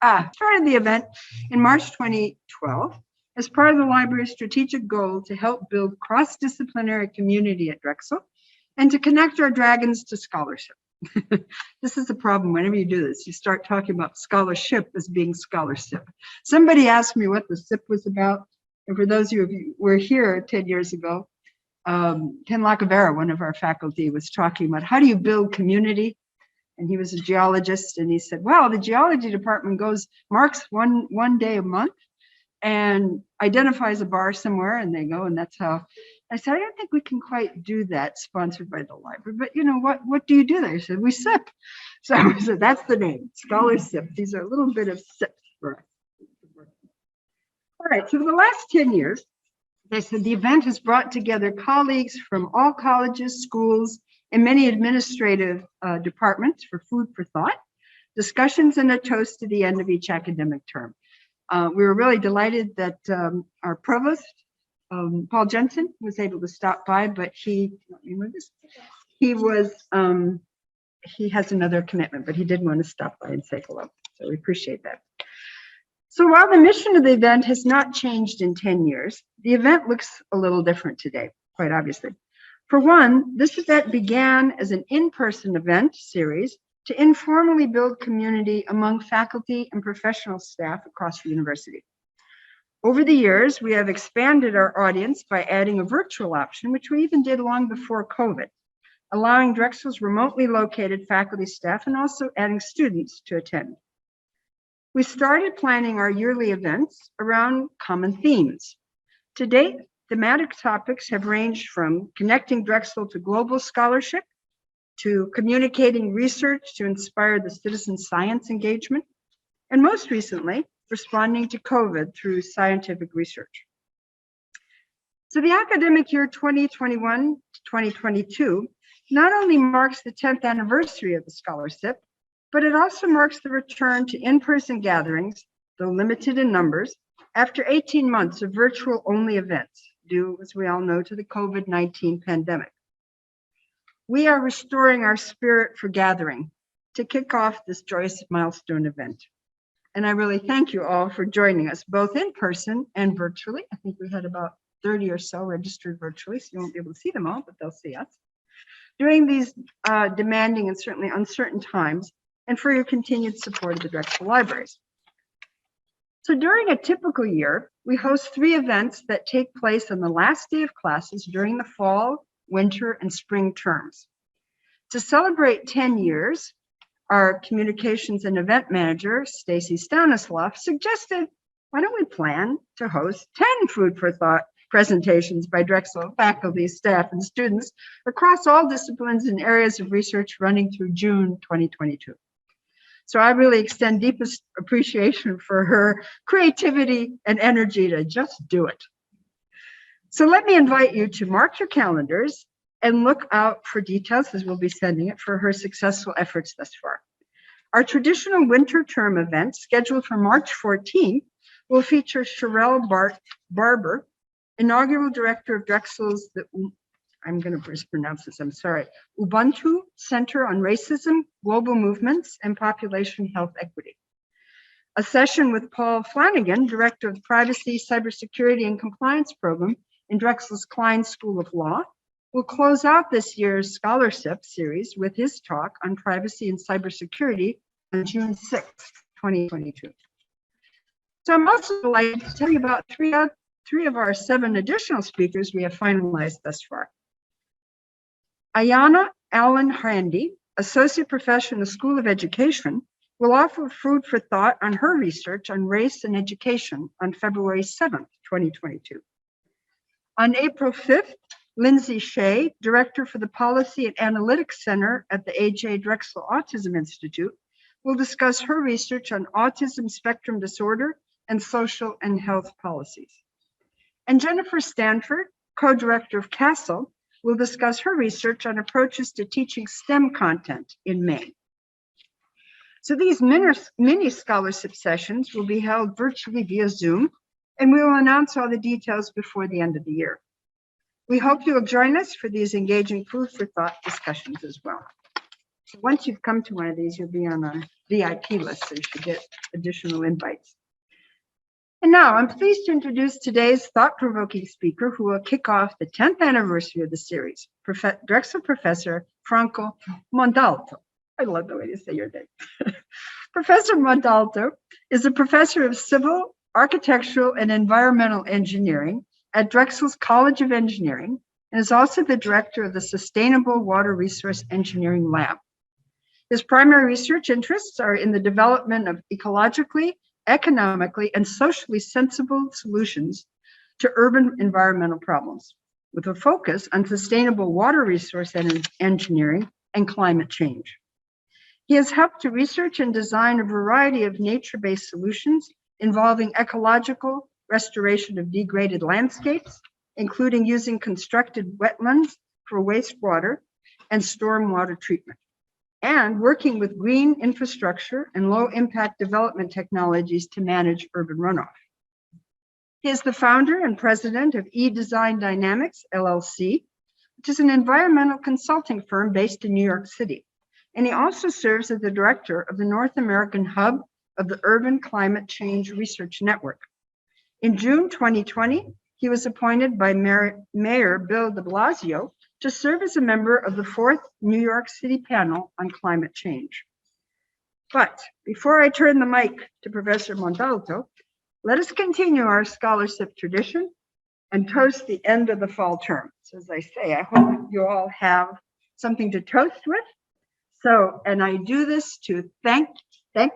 started the event in March 2012 as part of the library's strategic goal to help build cross-disciplinary community at Drexel and to connect our dragons to scholarship. This is the problem whenever you do this. You start talking about scholarship as being ScholarSip. Somebody asked me what the SIP was about. And for those of you who were here 10 years ago, Ken Lacavera, one of our faculty, was talking about how do you build community? And he was a geologist, and he said, well, the geology department marks one day a month and identifies a bar somewhere, and they go, and that's how. I said, I don't think we can quite do that, sponsored by the library, but you know, what do you do there? He said, we sip. So I said, that's the name, ScholarSip. These are a little bit of sips for us. All right, so for the last 10 years, they said the event has brought together colleagues from all colleges, schools, and many administrative departments for food for thought, discussions, and a toast to the end of each academic term. We were really delighted that our provost, Paul Jensen, was able to stop by, but he has another commitment, but he did want to stop by and say hello. So we appreciate that. So while the mission of the event has not changed in 10 years, the event looks a little different today, quite obviously. For one, this event began as an in-person event series to informally build community among faculty and professional staff across the university. Over the years, we have expanded our audience by adding a virtual option, which we even did long before COVID, allowing Drexel's remotely located faculty staff and also adding students to attend. We started planning our yearly events around common themes. To date, thematic topics have ranged from connecting Drexel to global scholarship, to communicating research to inspire the citizen science engagement, and most recently, responding to COVID through scientific research. So the academic year 2021 to 2022 not only marks the 10th anniversary of the ScholarSip, but it also marks the return to in-person gatherings, though limited in numbers, after 18 months of virtual-only events, due, as we all know, to the COVID-19 pandemic. We are restoring our spirit for gathering to kick off this joyous milestone event. And I really thank you all for joining us, both in person and virtually. I think we had about 30 or so registered virtually, so you won't be able to see them all, but they'll see us. During these demanding and certainly uncertain times, and for your continued support of the Drexel Libraries. So during a typical year, we host 3 events that take place on the last day of classes during the fall, winter, and spring terms. To celebrate 10 years, our communications and event manager, Stacy Stanislav, suggested, why don't we plan to host 10 food for thought presentations by Drexel faculty, staff, and students across all disciplines and areas of research running through June 2022. So I really extend deepest appreciation for her creativity and energy to just do it. So let me invite you to mark your calendars and look out for details, as we'll be sending it, for her successful efforts thus far. Our traditional winter term event, scheduled for March 14th, will feature Sherelle Barber, inaugural director of Drexel's, I'm going to mispronounce this, I'm sorry, Ubuntu Center on Racism, Global Movements, and Population Health Equity. A session with Paul Flanagan, director of the Privacy, Cybersecurity, and Compliance Program in Drexel's Klein School of Law, will close out this year's ScholarSip series with his talk on privacy and cybersecurity on June 6, 2022. So I'm also delighted to tell you about three of our 7 additional speakers we have finalized thus far. Ayana Allen Handy, Associate Professor in the School of Education, will offer food for thought on her research on race and education on February 7th, 2022. On April 5th, Lindsay Shea, Director for the Policy and Analytics Center at the A.J. Drexel Autism Institute, will discuss her research on autism spectrum disorder and social and health policies. And Jennifer Stanford, Co-Director of CASTLE, will discuss her research on approaches to teaching STEM content in Maine. So these mini ScholarSip sessions will be held virtually via Zoom, and we will announce all the details before the end of the year. We hope you will join us for these engaging food for thought discussions as well. So once you've come to one of these, you'll be on our VIP list, so you should get additional invites. And now I'm pleased to introduce today's thought-provoking speaker who will kick off the 10th anniversary of the series, Drexel Professor Franco Montalto. I love the way you say your name. Professor Montalto is a professor of civil, architectural, and environmental engineering at Drexel's College of Engineering and is also the director of the Sustainable Water Resource Engineering Lab. His primary research interests are in the development of ecologically, economically, and socially sensible solutions to urban environmental problems, with a focus on sustainable water resource engineering and climate change. He has helped to research and design a variety of nature-based solutions involving ecological restoration of degraded landscapes, including using constructed wetlands for wastewater and stormwater treatment, and working with green infrastructure and low-impact development technologies to manage urban runoff. He is the founder and president of eDesign Dynamics, LLC, which is an environmental consulting firm based in New York City. And he also serves as the director of the North American Hub of the Urban Climate Change Research Network. In June 2020, he was appointed by Mayor Bill de Blasio to serve as a member of the 4th New York City panel on climate change. But before I turn the mic to Professor Montalto, let us continue our ScholarSip tradition and toast the end of the fall term. So as I say, I hope you all have something to toast with. So, and I do this to thank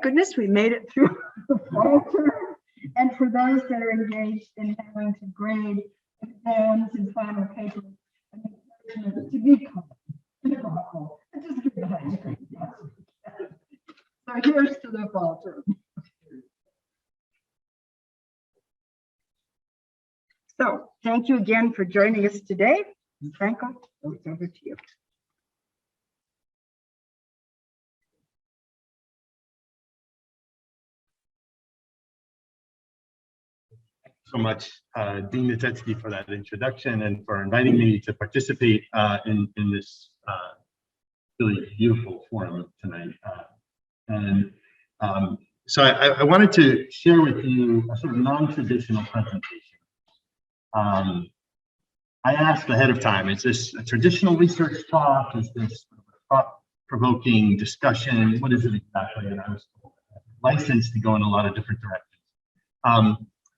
goodness we made it through the fall term, and for those that are engaged in having to grade exams and final papers, to be thoughtful. Just give that. So here's to the fall term. So thank you again for joining us today. Franco, it's over to you. So much, Dean Natetsky, for that introduction and for inviting me to participate in this really beautiful forum tonight. So I wanted to share with you a sort of non-traditional presentation. I asked ahead of time, is this a traditional research talk? Is this a thought-provoking discussion? What is it exactly? And I was licensed to go in a lot of different directions.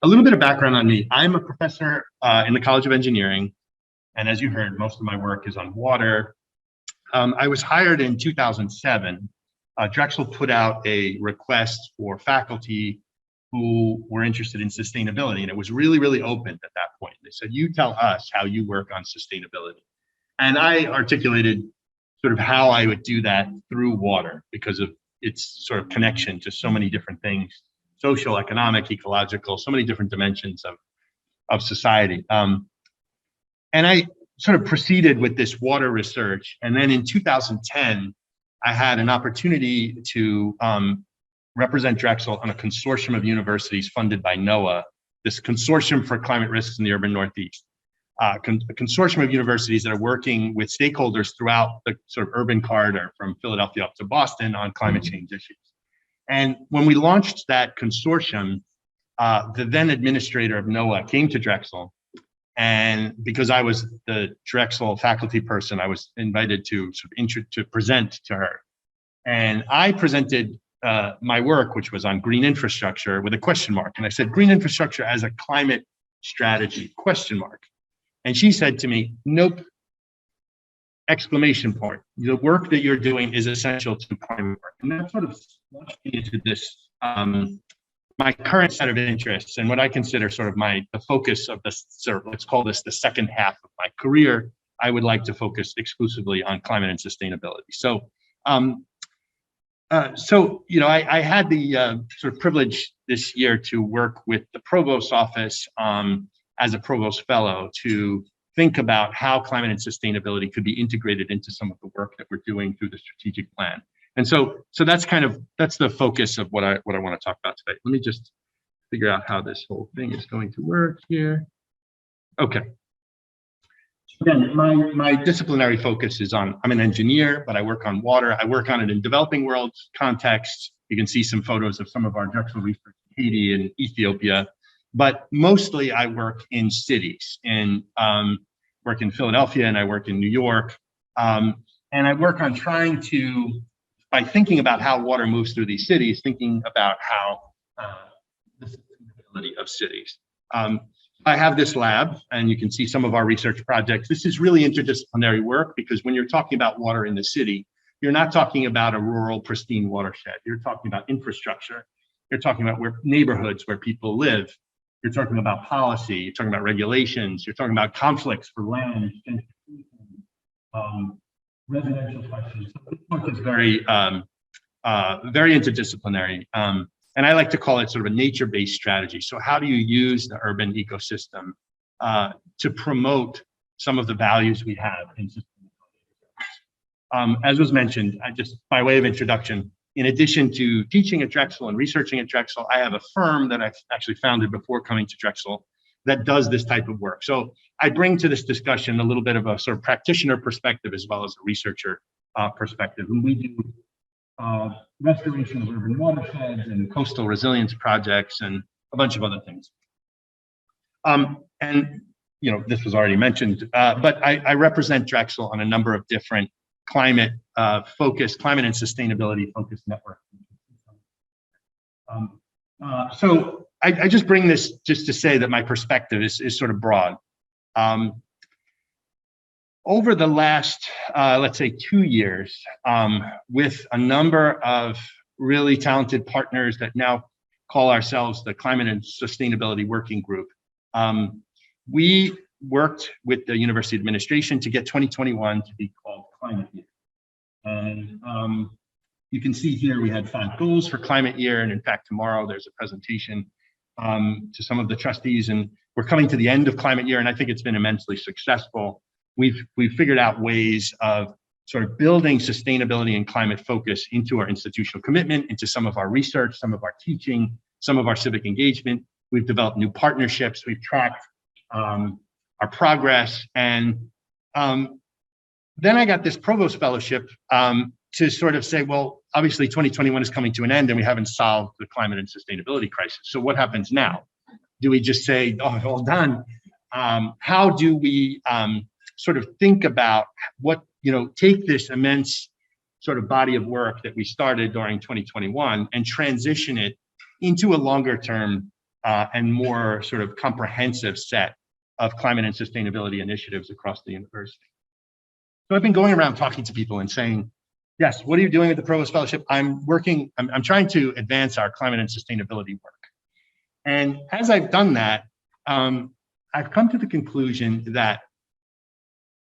A little bit of background on me. I'm a professor in the College of Engineering, and as you heard, most of my work is on water. I was hired in 2007. Drexel put out a request for faculty who were interested in sustainability, and it was really, really open at that point. They said, you tell us how you work on sustainability. And I articulated sort of how I would do that through water because of its sort of connection to so many different things. Social, economic, ecological, so many different dimensions of society. And I sort of proceeded with this water research. And then in 2010, I had an opportunity to represent Drexel on a consortium of universities funded by NOAA, this Consortium for Climate Risks in the Urban Northeast. A consortium of universities that are working with stakeholders throughout the sort of urban corridor from Philadelphia up to Boston on climate change issues. And when we launched that consortium, the then administrator of NOAA came to Drexel. And because I was the Drexel faculty person, I was invited to present to her. And I presented my work, which was on green infrastructure, with a question mark. And I said, green infrastructure as a climate strategy, question mark. And she said to me, nope, exclamation point. The work that you're doing is essential to climate work. And that sort of launched me into this, my current set of interests and what I consider sort of the focus of this, sort of, let's call this the second half of my career. I would like to focus exclusively on climate and sustainability. So, you know, I had the sort of privilege this year to work with the Provost's office as a Provost Fellow to think about how climate and sustainability could be integrated into some of the work that we're doing through the strategic plan. And so that's the focus of what I want to talk about today. Let me just figure out how this whole thing is going to work here. Okay. Again, my disciplinary focus is on, I'm an engineer, but I work on water. I work on it in developing world context. You can see some photos of some of our Drexel research in Haiti and Ethiopia, but mostly I work in cities, and work in Philadelphia, and I work in New York. And I work on trying to, by thinking about how water moves through these cities, thinking about how the sustainability of cities. I have this lab, and you can see some of our research projects. This is really interdisciplinary work, because when you're talking about water in the city, you're not talking about a rural, pristine watershed. You're talking about infrastructure. You're talking about neighborhoods where people live. You're talking about policy. You're talking about regulations. You're talking about conflicts for land, residential questions. So this work is very, very interdisciplinary. And I like to call it sort of a nature-based strategy. So how do you use the urban ecosystem to promote some of the values we have in sustainability? As was mentioned, just by way of introduction, in addition to teaching at Drexel and researching at Drexel, I have a firm that I actually founded before coming to Drexel that does this type of work. So I bring to this discussion a little bit of a sort of practitioner perspective as well as a researcher perspective. And we do restoration of urban watersheds and coastal resilience projects and a bunch of other things. And you know, this was already mentioned, but I represent Drexel on a number of different climate and sustainability focused networks. So I just bring this just to say that my perspective is sort of broad. Over the last, let's say 2 years, with a number of really talented partners that now call ourselves the Climate and Sustainability Working Group, we worked with the university administration to get 2021 to be called Climate Year. And you can see here we had 5 goals for Climate Year, and in fact, tomorrow there's a presentation to some of the trustees, and we're coming to the end of Climate Year, and I think it's been immensely successful. We've figured out ways of sort of building sustainability and climate focus into our institutional commitment, into some of our research, some of our teaching, some of our civic engagement. We've developed new partnerships. We've tracked our progress. And then I got this Provost Fellowship to sort of say, well, obviously 2021 is coming to an end and we haven't solved the climate and sustainability crisis. So what happens now? Do we just say, oh, it's all done? How do we sort of think about what, take this immense sort of body of work that we started during 2021 and transition it into a longer term and more sort of comprehensive set of climate and sustainability initiatives across the university. So I've been going around talking to people and saying, yes, what are you doing with the Provost Fellowship? I'm trying to advance our climate and sustainability work. And as I've done that, I've come to the conclusion that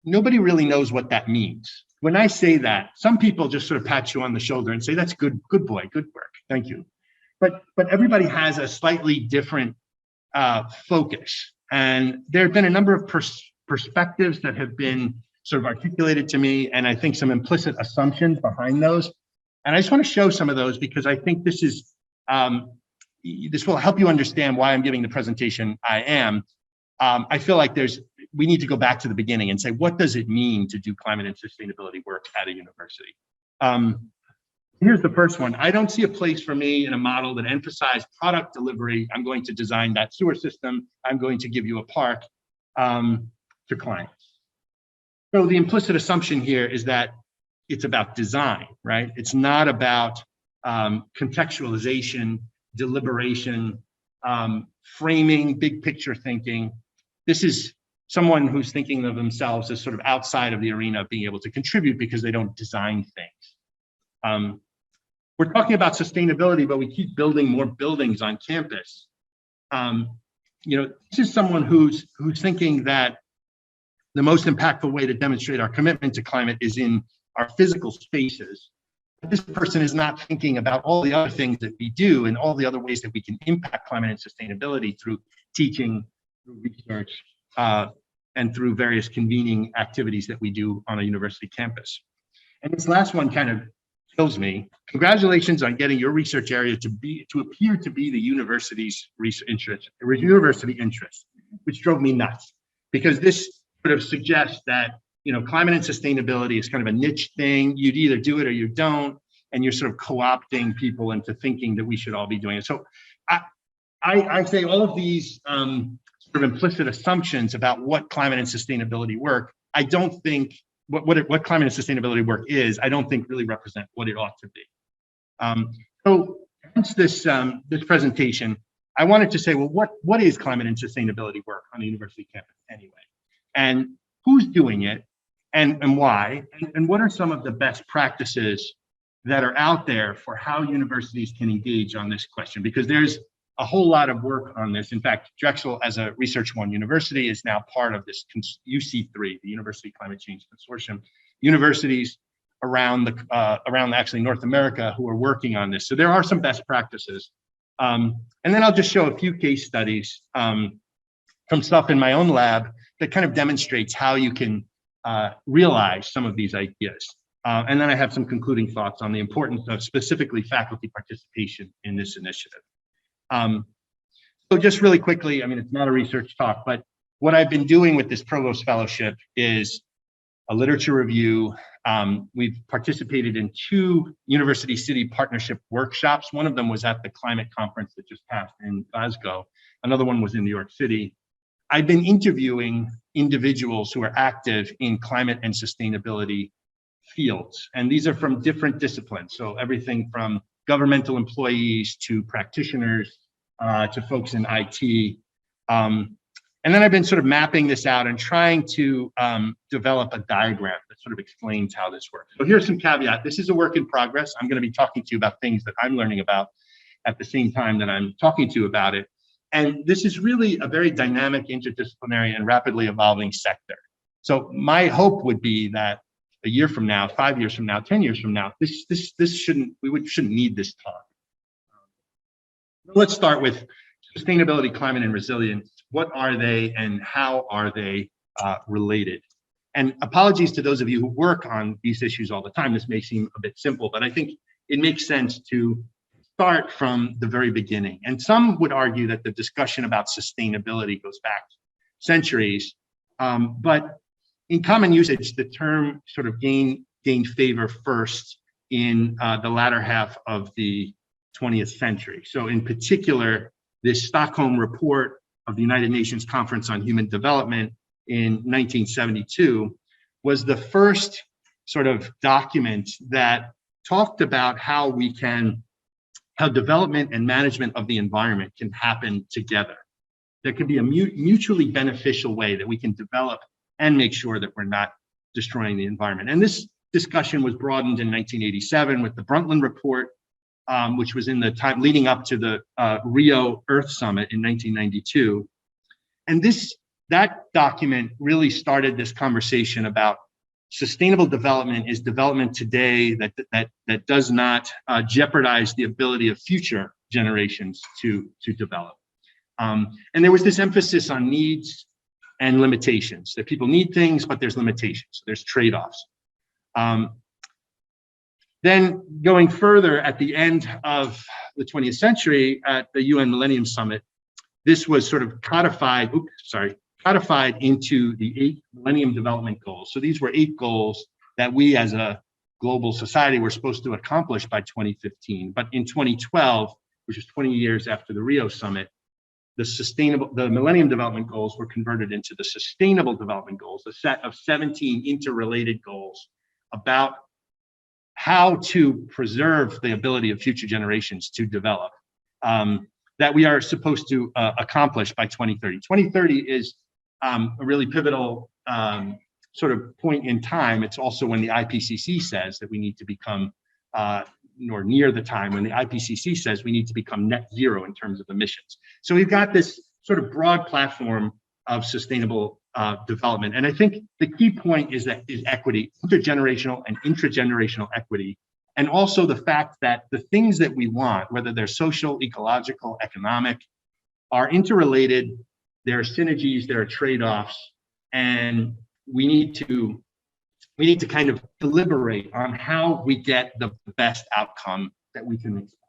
nobody really knows what that means. When I say that, some people just sort of pat you on the shoulder and say, that's good boy, good work, thank you. But everybody has a slightly different focus. And there have been a number of perspectives that have been sort of articulated to me, and I think some implicit assumptions behind those. And I just want to show some of those because I think this is this will help you understand why I'm giving the presentation I am. I feel like we need to go back to the beginning and say, what does it mean to do climate and sustainability work at a university? Here's the first one. I don't see a place for me in a model that emphasized product delivery. I'm going to design that sewer system. I'm going to give you a park to clients. So the implicit assumption here is that it's about design, right? It's not about contextualization, deliberation, framing, big picture thinking. This is someone who's thinking of themselves as sort of outside of the arena of being able to contribute because they don't design things. We're talking about sustainability, but we keep building more buildings on campus. This is someone who's thinking that the most impactful way to demonstrate our commitment to climate is in our physical spaces. But this person is not thinking about all the other things that we do and all the other ways that we can impact climate and sustainability through teaching, through research, and through various convening activities that we do on a university campus. And this last one kind of kills me. Congratulations on getting your research area to appear to be the university's university interest, which drove me nuts. Because this sort of suggests that, climate and sustainability is kind of a niche thing. You'd either do it or you don't, and you're sort of co-opting people into thinking that we should all be doing it. So I say all of these sort of implicit assumptions about what climate and sustainability work, I don't think what climate and sustainability work is, I don't think really represent what it ought to be. So hence this presentation, I wanted to say, well, what is climate and sustainability work on the university campus anyway? And who's doing it and why? And what are some of the best practices that are out there for how universities can engage on this question? Because there's a whole lot of work on this. In fact, Drexel, as a Research One university, is now part of this UC3, the University Climate Change Consortium. Universities around actually North America who are working on this. So there are some best practices. And then I'll just show a few case studies from stuff in my own lab that kind of demonstrates how you can realize some of these ideas. And then I have some concluding thoughts on the importance of specifically faculty participation in this initiative. So just really quickly, I mean, it's not a research talk, but what I've been doing with this Provost Fellowship is a literature review. We've participated in 2 university city partnership workshops. One of them was at the climate conference that just passed in Glasgow. Another one was in New York City. I've been interviewing individuals who are active in climate and sustainability fields. And these are from different disciplines. So everything from governmental employees to practitioners, to folks in IT. And then I've been sort of mapping this out and trying to develop a diagram that sort of explains how this works. So here's some caveat. This is a work in progress. I'm going to be talking to you about things that I'm learning about at the same time that I'm talking to you about it. And this is really a very dynamic, interdisciplinary, and rapidly evolving sector. So my hope would be that a year from now, 5 years from now, 10 years from now, we shouldn't need this talk. Let's start with sustainability, climate, and resilience. What are they and how are they related? And apologies to those of you who work on these issues all the time. This may seem a bit simple, but I think it makes sense to start from the very beginning. And some would argue that the discussion about sustainability goes back centuries, but in common usage, the term sort of gained favor first in the latter half of the 20th century. So in particular, this Stockholm report of the United Nations Conference on Human Development in 1972 was the first sort of document that talked about how development and management of the environment can happen together. There can be a mutually beneficial way that we can develop and make sure that we're not destroying the environment. And this discussion was broadened in 1987 with the Brundtland Report, which was in the time leading up to the Rio Earth Summit in 1992. And that document really started this conversation about sustainable development is development today that does not jeopardize the ability of future generations to develop. And there was this emphasis on needs and limitations, that people need things, but there's limitations, there's trade-offs. Then going further at the end of the 20th century at the UN Millennium Summit, this was sort of codified into the 8 Millennium Development Goals. So these were 8 goals that we as a global society were supposed to accomplish by 2015. But in 2012, which is 20 years after the Rio Summit, the Millennium Development Goals were converted into the Sustainable Development Goals, a set of 17 interrelated goals about how to preserve the ability of future generations to develop, that we are supposed to accomplish by 2030. 2030 is a really pivotal sort of point in time. It's also when the IPCC says that we need to become, or near the time when the IPCC says we need to become net zero in terms of emissions. So we've got this sort of broad platform of sustainable development. And I think the key point is equity, intergenerational and intragenerational equity, and also the fact that the things that we want, whether they're social, ecological, economic, are interrelated. There are synergies, there are trade-offs, and we need to kind of deliberate on how we get the best outcome that we can expect.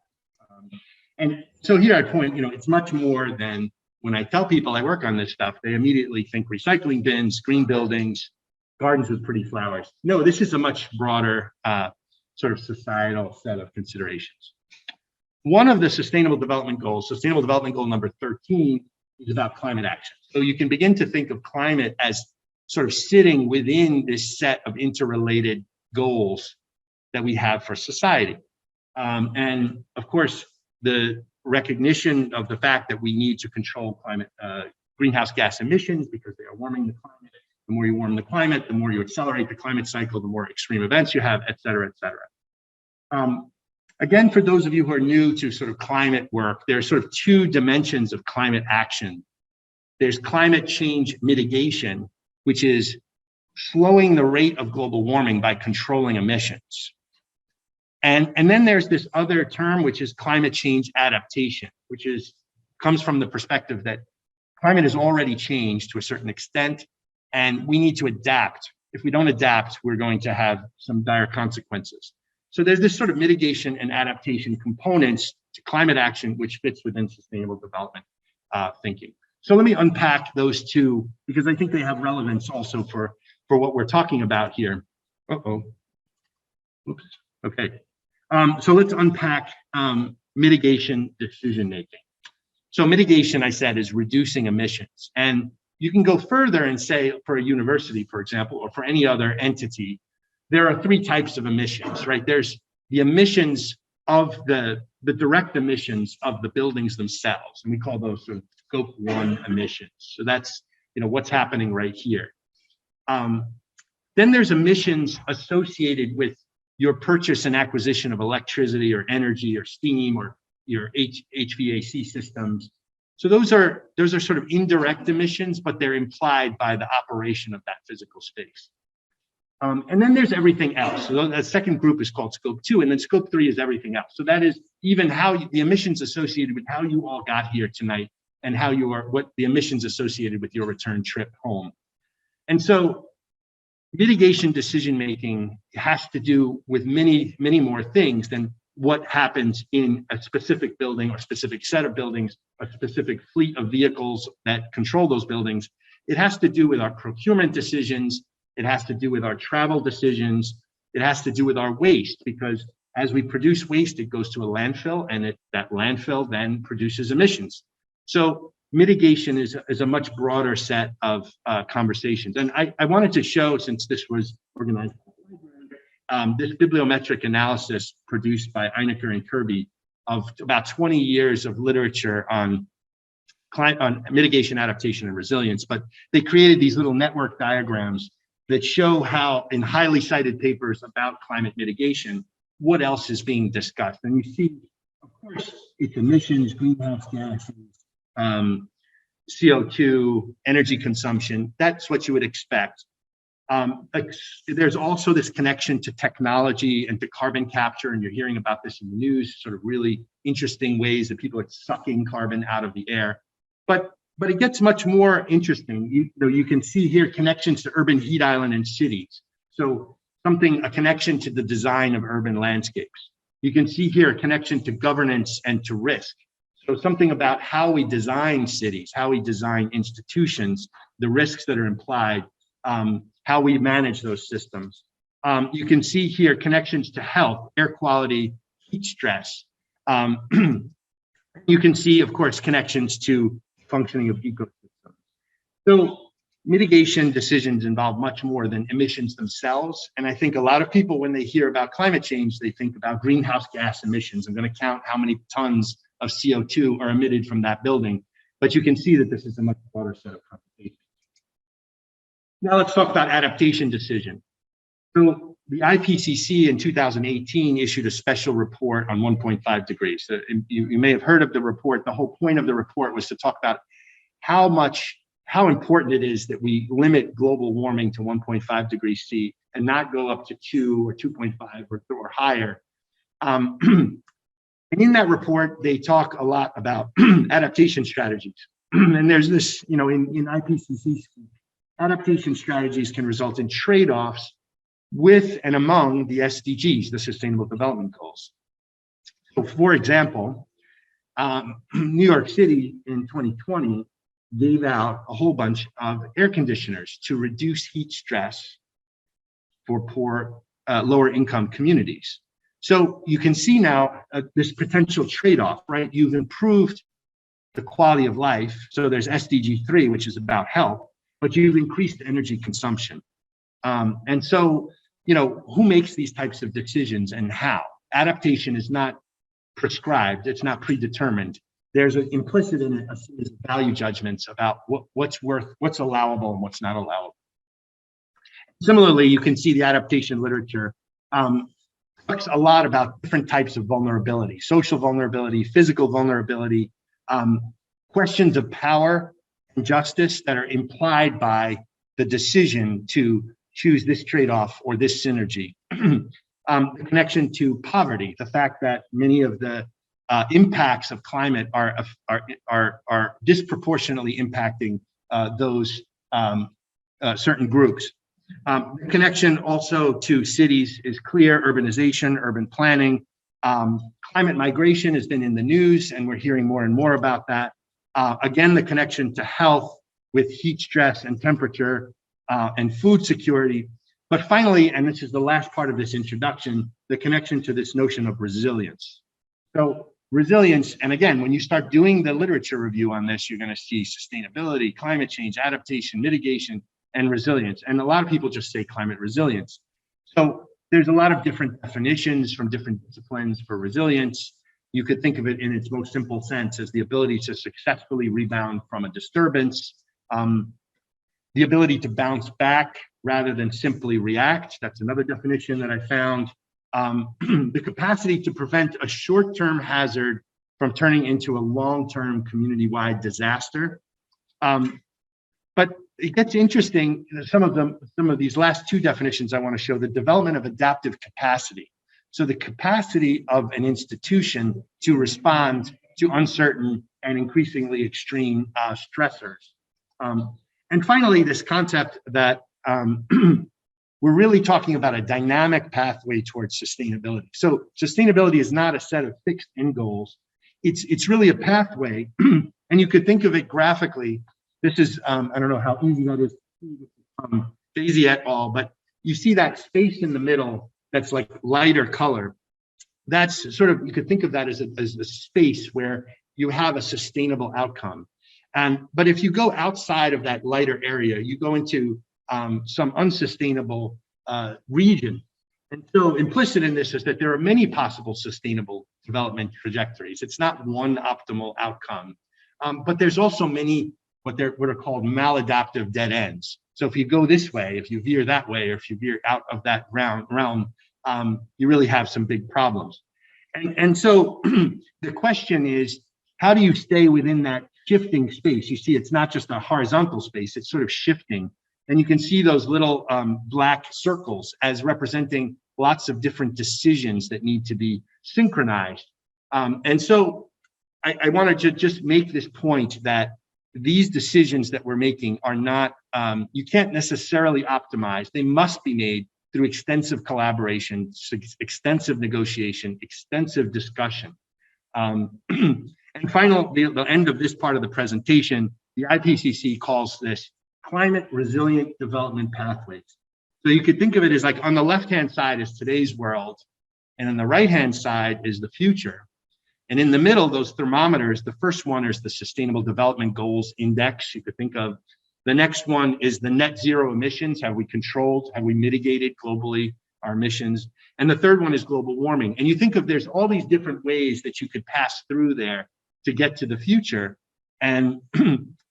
And so here I point, it's much more than when I tell people I work on this stuff, they immediately think recycling bins, green buildings, gardens with pretty flowers. No, this is a much broader sort of societal set of considerations. One of the sustainable development goals, sustainable development goal number 13, is about climate action. So you can begin to think of climate as sort of sitting within this set of interrelated goals that we have for society. And of course, the recognition of the fact that we need to control climate greenhouse gas emissions because they are warming the climate. The more you warm the climate, the more you accelerate the climate cycle, the more extreme events you have, et cetera, et cetera. Again, for those of you who are new to sort of climate work, there are sort of two dimensions of climate action. There's climate change mitigation, which is slowing the rate of global warming by controlling emissions. And then there's this other term, which is climate change adaptation, which comes from the perspective that climate has already changed to a certain extent, and we need to adapt. If we don't adapt, we're going to have some dire consequences. So there's this sort of mitigation and adaptation components to climate action, which fits within sustainable development thinking. So let me unpack those two, because I think they have relevance also for what we're talking about here. Uh-oh. Oops. Okay. So let's unpack mitigation decision-making. So mitigation, I said, is reducing emissions. And you can go further and say, for a university, for example, or for any other entity, there are three types of emissions, right? There's the emissions of the direct emissions of the buildings themselves, and we call those sort of scope 1 emissions. So that's, what's happening right here. Then there's emissions associated with your purchase and acquisition of electricity or energy or steam or your HVAC systems. So those are sort of indirect emissions, but they're implied by the operation of that physical space. And then there's everything else. So the second group is called scope 2, and then scope 3 is everything else. So that is even the emissions associated with how you all got here tonight and what the emissions associated with your return trip home. And so mitigation decision-making has to do with many, many more things than what happens in a specific building or specific set of buildings, a specific fleet of vehicles that control those buildings. It has to do with our procurement decisions. It has to do with our travel decisions. It has to do with our waste, because as we produce waste, it goes to a landfill, and that landfill then produces emissions. So mitigation is a much broader set of conversations. And I wanted to show, since this was organized, this bibliometric analysis produced by Einecker and Kirby of about 20 years of literature on mitigation, adaptation, and resilience. But they created these little network diagrams that show how, in highly cited papers about climate mitigation, what else is being discussed. And you see, of course, it's emissions, greenhouse gases, CO2, energy consumption. That's what you would expect. There's also this connection to technology and to carbon capture, and you're hearing about this in the news, sort of really interesting ways that people are sucking carbon out of the air. But it gets much more interesting. You can see here connections to urban heat island and cities. So a connection to the design of urban landscapes. You can see here a connection to governance and to risk. So something about how we design cities, how we design institutions, the risks that are implied, how we manage those systems. You can see here connections to health, air quality, heat stress. You can see, of course, connections to functioning of ecosystems. So mitigation decisions involve much more than emissions themselves. And I think a lot of people, when they hear about climate change, they think about greenhouse gas emissions. I'm going to count how many tons of CO2 are emitted from that building. But you can see that this is a much broader set of conversations. Now let's talk about adaptation decision. So the IPCC in 2018 issued a special report on 1.5 degrees. So you may have heard of the report. The whole point of the report was to talk about how important it is that we limit global warming to 1.5 degrees C and not go up to 2 or 2.5 or higher. And in that report, they talk a lot about adaptation strategies. And there's this, in IPCC, adaptation strategies can result in trade-offs with and among the SDGs, the Sustainable Development Goals. So for example, New York City in 2020 gave out a whole bunch of air conditioners to reduce heat stress for poor, lower income communities. So you can see now this potential trade-off, right? You've improved the quality of life. So there's SDG 3, which is about health, but you've increased energy consumption. And so, you know, who makes these types of decisions and how? Adaptation is not prescribed, it's not predetermined. There's an implicit in it a series of value judgments about what's allowable and what's not allowable. Similarly, you can see the adaptation literature talks a lot about different types of vulnerability, social vulnerability, physical vulnerability, questions of power and justice that are implied by the decision to choose this trade-off or this synergy. The connection to poverty, the fact that many of the impacts of climate are disproportionately impacting those certain groups. The connection also to cities is clear: urbanization, urban planning. Climate migration has been in the news, and we're hearing more and more about that. Again, the connection to health with heat stress and temperature and food security. But finally, and this is the last part of this introduction, the connection to this notion of resilience. So resilience, and again, when you start doing the literature review on this, you're going to see sustainability, climate change, adaptation, mitigation, and resilience. And a lot of people just say climate resilience. So there's a lot of different definitions from different disciplines for resilience. You could think of it in its most simple sense as the ability to successfully rebound from a disturbance, the ability to bounce back rather than simply react. That's another definition that I found. The capacity to prevent a short-term hazard from turning into a long-term community-wide disaster. But it gets interesting, some of these last two definitions I want to show, the development of adaptive capacity. So the capacity of an institution to respond to uncertain and increasingly extreme stressors. And finally, this concept that we're really talking about a dynamic pathway towards sustainability. So sustainability is not a set of fixed end goals. It's really a pathway, and you could think of it graphically. This is, I don't know how easy that is, Daisy et al., but you see that space in the middle that's like lighter color. That's sort of, you could think of that as a space where you have a sustainable outcome. But if you go outside of that lighter area, you go into some unsustainable region. And so implicit in this is that there are many possible sustainable development trajectories. It's not one optimal outcome, but there's also many what are called maladaptive dead ends. So if you go this way, if you veer that way, or if you veer out of that realm, you really have some big problems. And so the question is, how do you stay within that shifting space? You see, it's not just a horizontal space, it's sort of shifting. And you can see those little black circles as representing lots of different decisions that need to be synchronized. And so I wanted to just make this point that these decisions that we're making are not, you can't necessarily optimize. They must be made through extensive collaboration, extensive negotiation, extensive discussion. And finally, the end of this part of the presentation, the IPCC calls this climate resilient development pathways. So you could think of it as like on the left-hand side is today's world, and on the right-hand side is the future. And in the middle, those thermometers, the first one is the Sustainable Development Goals Index. You could think of the next one is the net zero emissions. Have we controlled, have we mitigated globally our emissions? And the third one is global warming. And you think of there's all these different ways that you could pass through there to get to the future. And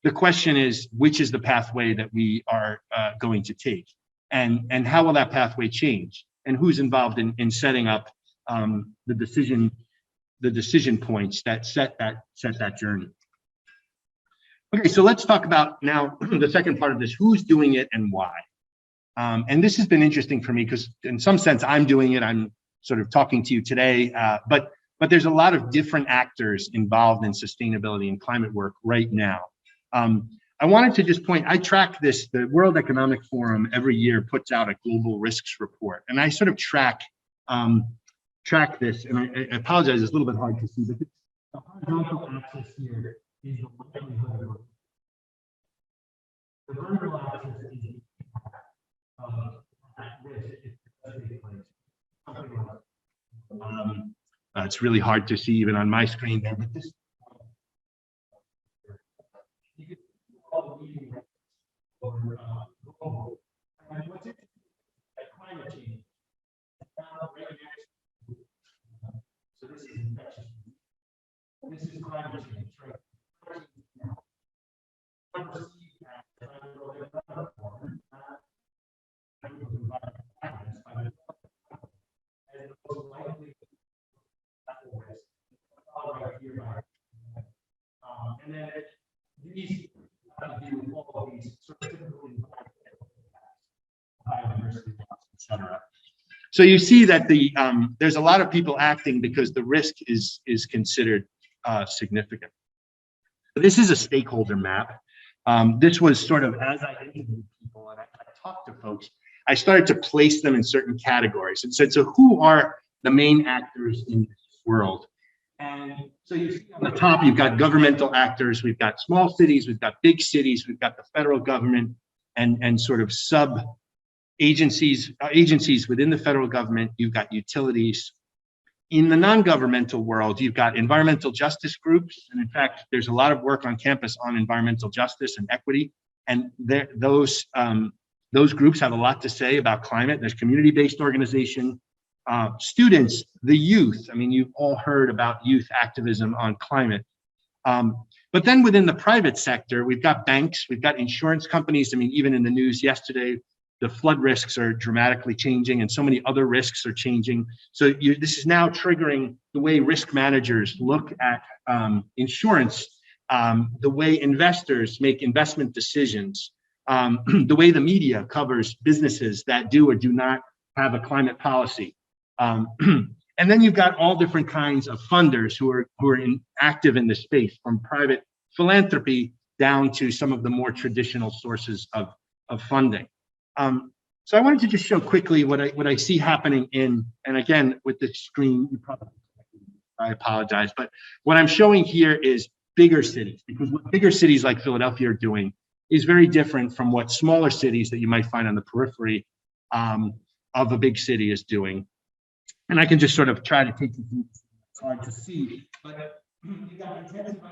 the question is, which is the pathway that we are going to take? And how will that pathway change? And who's involved in setting up the decision points that set that journey? Okay, so let's talk about now the second part of this, who's doing it and why. And this has been interesting for me because in some sense I'm doing it, I'm sort of talking to you today, but there's a lot of different actors involved in sustainability and climate work right now. I wanted to just point, I track this, the World Economic Forum every year puts out a global risks report, and I sort of track this, and I apologize, it's a little bit hard to see, but The horizontal axis here is the likelihood of the vertical axis is the impact of that risk if it does take place. Something like it's really hard to see even on my screen there, but this you can see all the leading risks over global. And what's interesting is climate change. Right next to, so this is infectious disease. This is climate change, right? And then these have to do with all of these sort of typical biodiversity loss, etc. So you see that the there's a lot of people acting because the risk is considered significant. This is a stakeholder map. This was sort of as I interviewed people and I talked to folks, I started to place them in certain categories and said, so who are the main actors in this world? And so you see on the top, you've got governmental actors, we've got small cities, we've got big cities, we've got the federal government and sort of sub agencies within the federal government, you've got utilities. In the non-governmental world, you've got environmental justice groups. And in fact, there's a lot of work on campus on environmental justice and equity. And those groups have a lot to say about climate. There's community-based organization, students, the youth. I mean, you've all heard about youth activism on climate. But then within the private sector, we've got banks, we've got insurance companies. I mean, even in the news yesterday, the flood risks are dramatically changing and so many other risks are changing. So this is now triggering the way risk managers look at insurance, the way investors make investment decisions, the way the media covers businesses that do or do not have a climate policy. And then you've got all different kinds of funders who are active in this space, from private philanthropy down to some of the more traditional sources of funding. So I wanted to just show quickly what I see happening in, and again, with the screen, you probably, I apologize, but what I'm showing here is bigger cities, because what bigger cities like Philadelphia are doing is very different from what smaller cities that you might find on the periphery of a big city is doing. And I can just sort of try to take you through, it's hard to see, but you got intensify.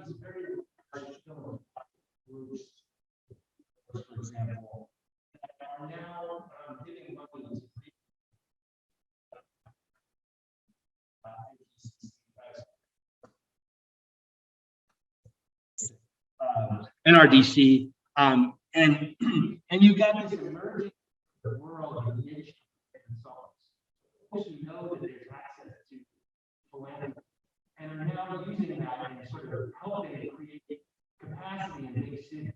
These very large groups, for example, that are now giving money to NRDC, and you got this emerging world of niche consultants, folks who know that there's access to philanthropy and are now using that and sort of helping create capacity in big cities.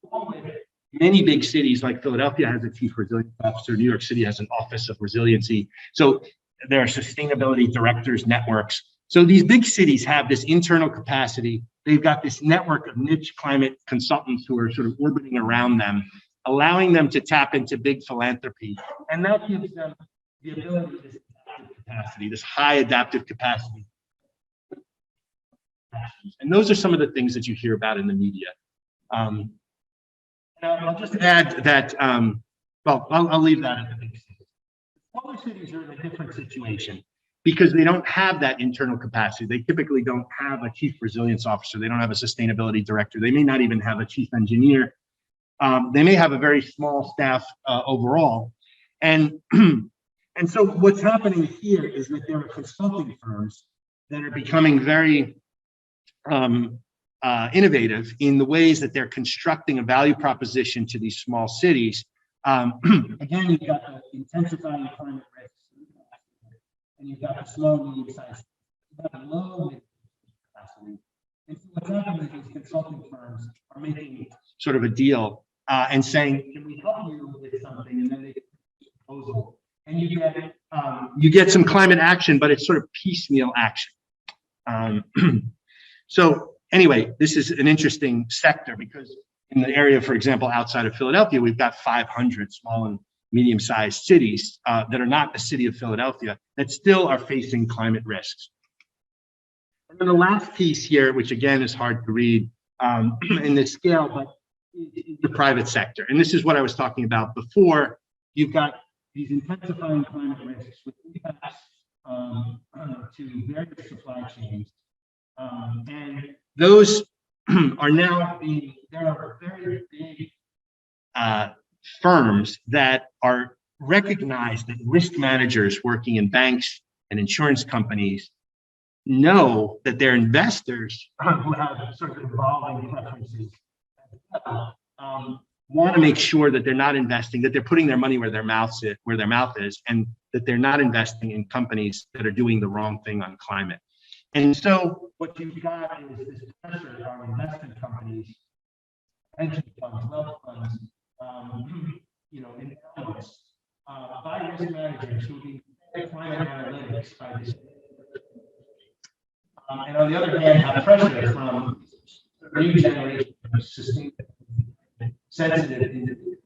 Along with many big cities, like Philadelphia has a chief resilience officer, New York City has an office of resiliency. So there are sustainability directors networks. So these big cities have this internal capacity. They've got this network of niche climate consultants who are sort of orbiting around them, allowing them to tap into big philanthropy. And that gives them the ability to this adaptive capacity, this high adaptive capacity. And those are some of the things that you hear about in the media. And I'll just add that, well, I'll leave that at the big cities. Smaller cities are in a different situation because they don't have that internal capacity. They typically don't have a chief resilience officer. They don't have a sustainability director. They may not even have a chief engineer. They may have a very small staff overall. And so what's happening here is that there are consulting firms that are becoming very innovative in the ways that they're constructing a value proposition to these small cities. Again, you've got the intensifying climate risks, and you've got the small, medium-sized, you've got low capacity. And so what's happening is these consulting firms are making sort of a deal and saying, can we help you with something? And then they get a proposal, and you get some climate action, but it's sort of piecemeal action. So anyway, this is an interesting sector because in the area, for example, outside of Philadelphia, we've got 500 small and medium-sized cities that are not the city of Philadelphia that still are facing climate risks. And then the last piece here, which again is hard to read in this scale, but the private sector. And this is what I was talking about before. You've got these intensifying climate risks with impacts to various supply chains. And those are now being, there are very big firms that are recognized that risk managers working in banks and insurance companies know that their investors who have sort of evolving preferences want to make sure that they're not investing, that they're putting their money where their mouth is, and that they're not investing in companies that are doing the wrong thing on climate. And so what you've got is this pressure on investment companies, pension funds, wealth funds, endowments, by risk managers who do climate analytics by this. And on the other hand, have pressure from a new generation of sustainable, sensitive individuals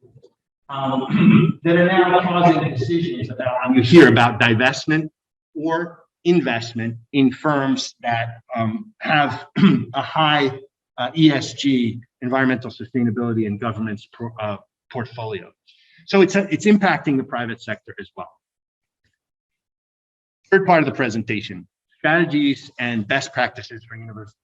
that are now causing decisions about, you hear about divestment or investment in firms that have a high ESG, environmental sustainability, and governance portfolio. So it's impacting the private sector as well. Third part of the presentation, strategies and best practices for universities.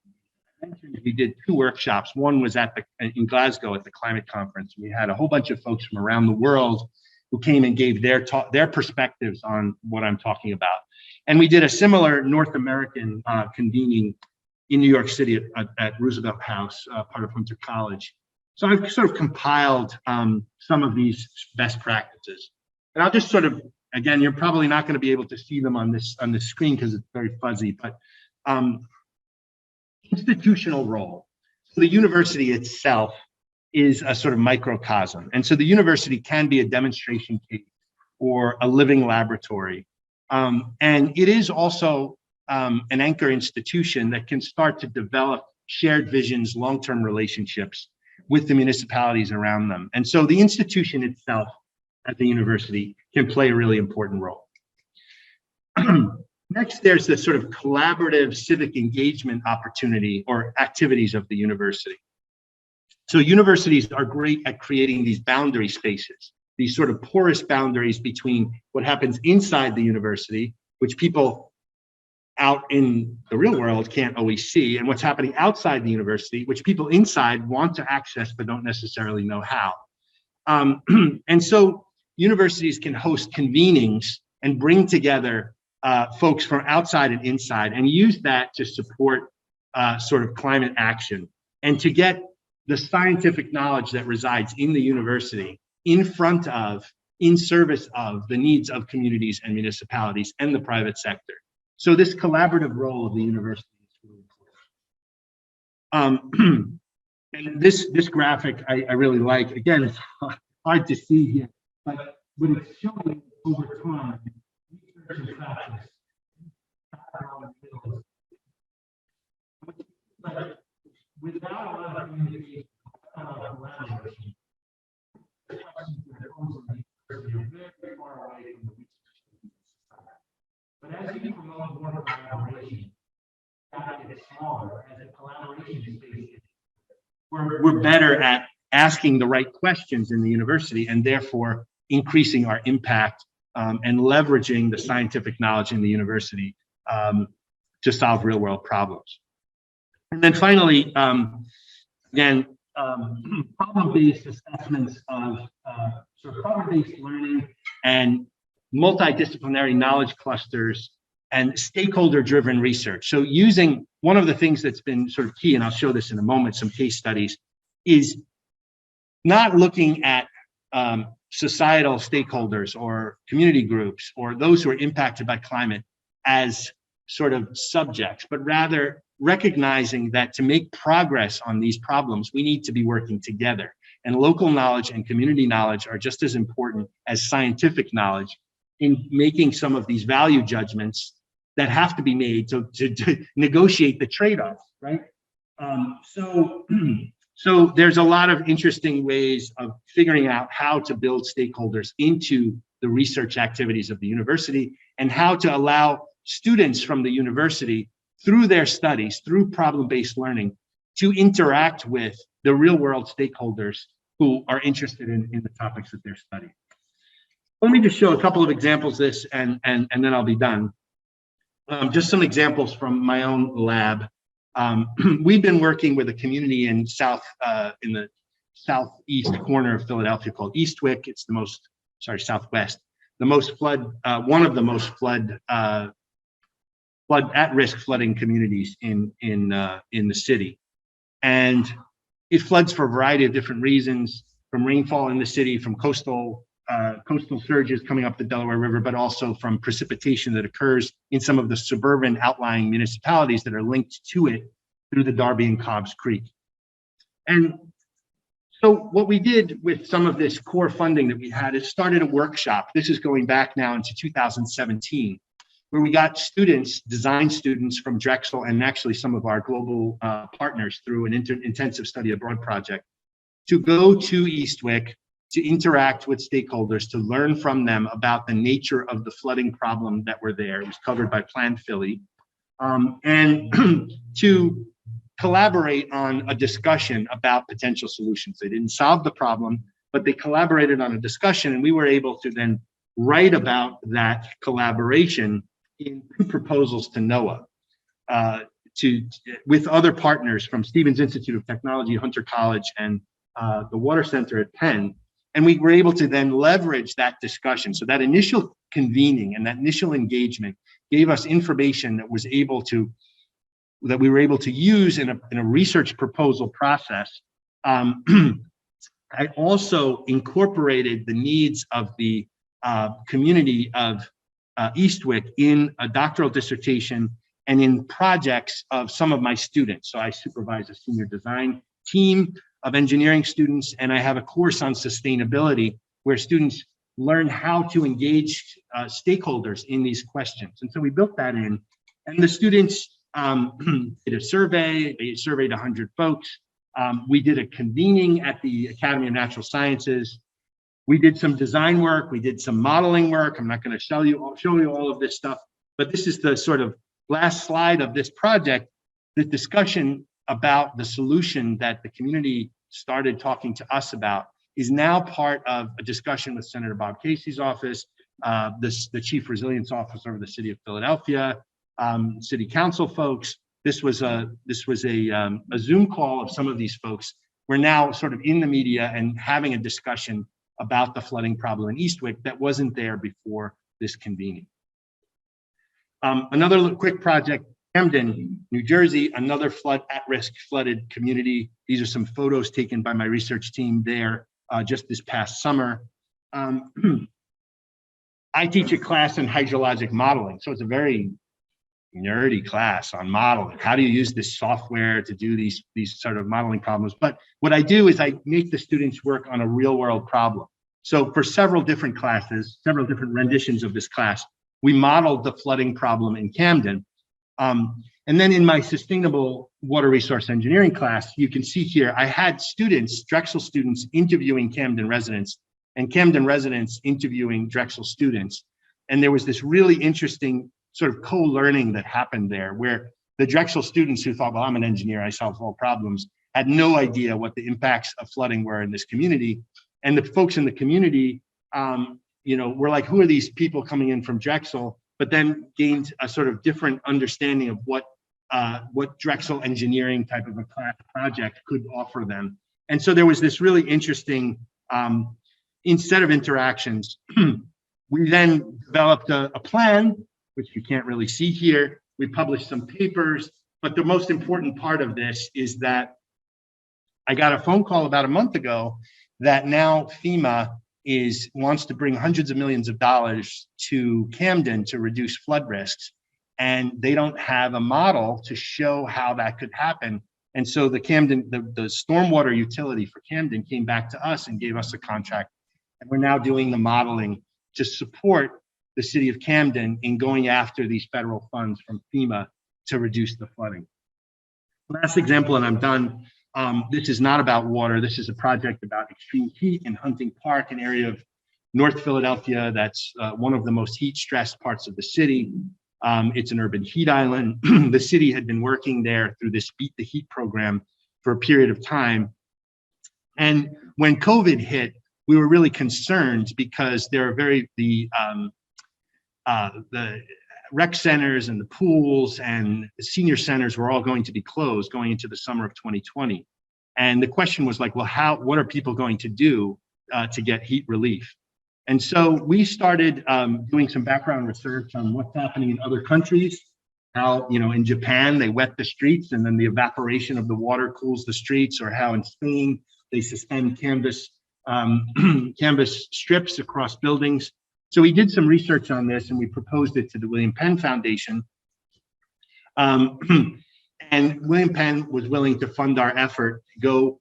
I mentioned we did 2 workshops. One was in Glasgow at the climate conference. We had a whole bunch of folks from around the world who came and gave their perspectives on what I'm talking about. And we did a similar North American convening in New York City at Roosevelt House, part of Hunter College. So I've sort of compiled some of these best practices. And I'll just sort of, again, you're probably not going to be able to see them on this screen because it's very fuzzy, but institutional role. So the university itself is a sort of microcosm. And so the university can be a demonstration case or a living laboratory. And it is also an anchor institution that can start to develop shared visions, long-term relationships with the municipalities around them. And so the institution itself at the university can play a really important role. Next, there's the sort of collaborative civic engagement opportunity or activities of the university. So universities are great at creating these boundary spaces, these sort of porous boundaries between what happens inside the university, which people out in the real world can't always see, and what's happening outside the university, which people inside want to access but don't necessarily know how. And so universities can host convenings and bring together folks from outside and inside and use that to support sort of climate action and to get the scientific knowledge that resides in the university in front of, in service of the needs of communities and municipalities and the private sector. So this collaborative role of the university is really important. And this graphic I really like. Again, it's hard to see here, but what it's showing over time, research and practice. But without a lot of communication, without a lot of collaboration, the questions that pose in the university are very far away from the research. But as you promote more collaboration, that gets smaller as the collaboration space. We're better at asking the right questions in the university and therefore increasing our impact and leveraging the scientific knowledge in the university to solve real world problems. And then finally, again, problem-based assessments of sort of problem-based learning and multidisciplinary knowledge clusters and stakeholder-driven research. So using one of the things that's been sort of key, and I'll show this in a moment, some case studies, is not looking at societal stakeholders or community groups or those who are impacted by climate as sort of subjects, but rather recognizing that to make progress on these problems, we need to be working together. And local knowledge and community knowledge are just as important as scientific knowledge in making some of these value judgments that have to be made to negotiate the trade-offs, right? So So there's a lot of interesting ways of figuring out how to build stakeholders into the research activities of the university and how to allow students from the university through their studies, through problem-based learning, to interact with the real-world stakeholders who are interested in the topics that they're studying. Let me just show a couple of examples of this and then I'll be done. Just some examples from my own lab. We've been working with a community in the southeast corner of Philadelphia called Eastwick. It's the most, sorry, southwest, the most one of the most at-risk flooding communities in the city. And it floods for a variety of different reasons, from rainfall in the city, from coastal surges coming up the Delaware River, but also from precipitation that occurs in some of the suburban outlying municipalities that are linked to it through the Darby and Cobbs Creek. And so what we did with some of this core funding that we had is started a workshop. This is going back now into 2017, where we got students, design students from Drexel and actually some of our global partners through an intensive study abroad project to go to Eastwick, to interact with stakeholders, to learn from them about the nature of the flooding problem that were there. It was covered by Plan Philly, and to collaborate on a discussion about potential solutions. They didn't solve the problem, but they collaborated on a discussion, and we were able to then write about that collaboration in 2 proposals to NOAA, with other partners from Stevens Institute of Technology, Hunter College, and the Water Center at Penn. And we were able to then leverage that discussion. So that initial convening and that initial engagement gave us information that we were able to use in a research proposal process. I also incorporated the needs of the community of Eastwick in a doctoral dissertation and in projects of some of my students. So I supervise a senior design team of engineering students, and I have a course on sustainability where students learn how to engage stakeholders in these questions. And so we built that in, and the students did a survey. They surveyed 100 folks. We did a convening at the Academy of Natural Sciences. We did some design work. We did some modeling work. I'm not going to show you all of this stuff, but this is the sort of last slide of this project, the discussion about the solution that the community started talking to us about is now part of a discussion with Senator Bob Casey's office, the Chief Resilience Officer of the City of Philadelphia, City Council folks. This was a Zoom call of some of these folks. We're now sort of in the media and having a discussion about the flooding problem in Eastwick that wasn't there before this convening. Another quick project, Camden, New Jersey, another at-risk flooded community. These are some photos taken by my research team there just this past summer. I teach a class in hydrologic modeling, so it's a very nerdy class on modeling. How do you use this software to do these sort of modeling problems? But what I do is I make the students work on a real-world problem. So for several different classes, several different renditions of this class, we modeled the flooding problem in Camden. And then in my sustainable water resource engineering class, you can see here, I had students, Drexel students, interviewing Camden residents and Camden residents interviewing Drexel students. And there was this really interesting sort of co-learning that happened there where the Drexel students who thought, well, I'm an engineer, I solve all problems, had no idea what the impacts of flooding were in this community. And the folks in the community, were like, who are these people coming in from Drexel? But then gained a sort of different understanding of what Drexel engineering type of a project could offer them. And so there was this really interesting set of interactions. We then developed a plan, which you can't really see here. We published some papers, but the most important part of this is that I got a phone call about a month ago that now FEMA wants to bring hundreds of millions of dollars to Camden to reduce flood risks. And they don't have a model to show how that could happen. And so the stormwater utility for Camden came back to us and gave us a contract. And we're now doing the modeling to support the city of Camden in going after these federal funds from FEMA to reduce the flooding. Last example, and I'm done. This is not about water. This is a project about extreme heat in Hunting Park, an area of North Philadelphia that's one of the most heat-stressed parts of the city. It's an urban heat island. The city had been working there through this Beat the Heat program for a period of time. And when COVID hit, we were really concerned because there are the rec centers and the pools and the senior centers were all going to be closed going into the summer of 2020. And the question was like, well, what are people going to do to get heat relief? And so we started doing some background research on what's happening in other countries, how, in Japan, they wet the streets and then the evaporation of the water cools the streets, or how in Spain, they suspend canvas strips across buildings. So we did some research on this and we proposed it to the William Penn Foundation. And William Penn was willing to fund our effort to go